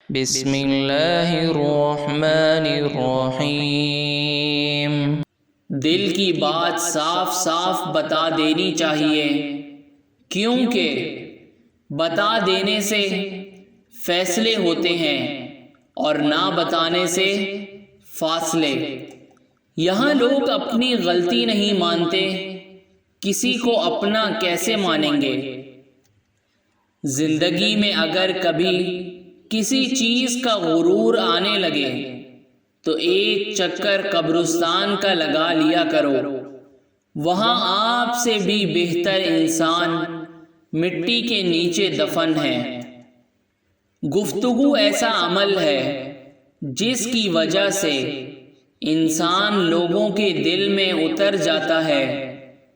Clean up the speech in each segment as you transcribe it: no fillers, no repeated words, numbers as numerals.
بسم اللہ الرحمن الرحیم۔ دل کی بات صاف صاف بتا دینی چاہیے، کیونکہ بتا دینے سے فیصلے ہوتے ہیں اور نہ بتانے سے فاصلے۔ یہاں لوگ اپنی غلطی نہیں مانتے، کسی کو اپنا کیسے مانیں گے؟ زندگی میں اگر کبھی کسی چیز کا غرور آنے لگے تو ایک چکر قبرستان کا لگا لیا کرو، وہاں آپ سے بھی بہتر انسان مٹی کے نیچے دفن ہے۔ گفتگو ایسا عمل ہے جس کی وجہ سے انسان لوگوں کے دل میں اتر جاتا ہے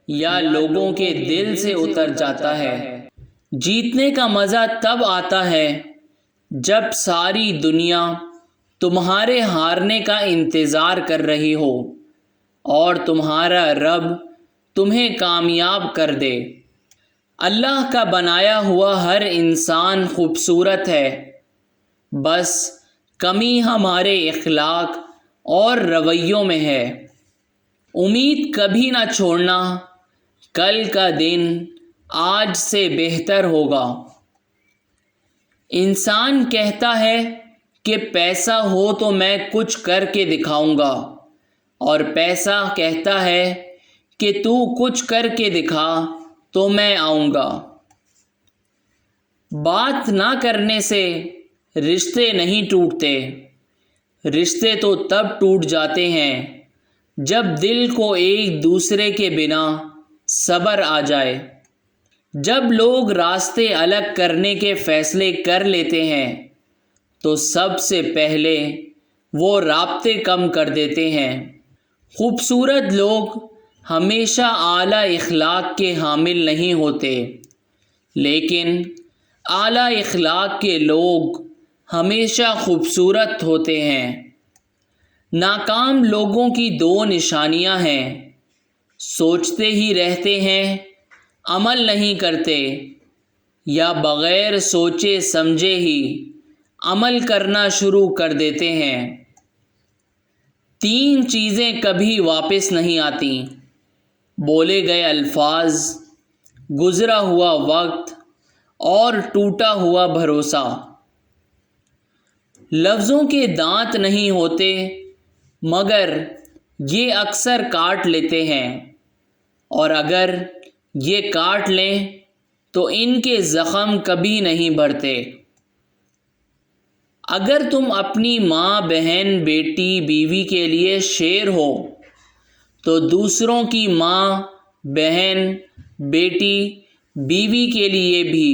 یا لوگوں کے دل سے اتر جاتا ہے۔ جیتنے کا مزہ تب آتا ہے جب ساری دنیا تمہارے ہارنے کا انتظار کر رہی ہو اور تمہارا رب تمہیں کامیاب کر دے۔ اللہ کا بنایا ہوا ہر انسان خوبصورت ہے، بس کمی ہمارے اخلاق اور رویوں میں ہے۔ امید کبھی نہ چھوڑنا، کل کا دن آج سے بہتر ہوگا۔ انسان کہتا ہے کہ پیسہ ہو تو میں کچھ کر کے دکھاؤں گا، اور پیسہ کہتا ہے کہ تو کچھ کر کے دکھا تو میں آؤں گا۔ بات نہ کرنے سے رشتے نہیں ٹوٹتے، رشتے تو تب ٹوٹ جاتے ہیں جب دل کو ایک دوسرے کے بنا صبر آ جائے۔ جب لوگ راستے الگ کرنے کے فیصلے کر لیتے ہیں تو سب سے پہلے وہ رابطے کم کر دیتے ہیں۔ خوبصورت لوگ ہمیشہ اعلیٰ اخلاق کے حامل نہیں ہوتے، لیکن اعلیٰ اخلاق کے لوگ ہمیشہ خوبصورت ہوتے ہیں۔ ناکام لوگوں کی دو نشانیاں ہیں: سوچتے ہی رہتے ہیں، عمل نہیں کرتے، یا بغیر سوچے سمجھے ہی عمل کرنا شروع کر دیتے ہیں۔ تین چیزیں کبھی واپس نہیں آتیں: بولے گئے الفاظ، گزرا ہوا وقت اور ٹوٹا ہوا بھروسہ۔ لفظوں کے دانت نہیں ہوتے، مگر یہ اکثر کاٹ لیتے ہیں، اور اگر یہ کاٹ لیں تو ان کے زخم کبھی نہیں بھرتے۔ اگر تم اپنی ماں، بہن، بیٹی، بیوی کے لیے شیر ہو تو دوسروں کی ماں، بہن، بیٹی، بیوی کے لیے بھی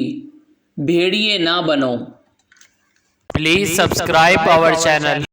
بھیڑیے نہ بنو۔ Please subscribe our channel.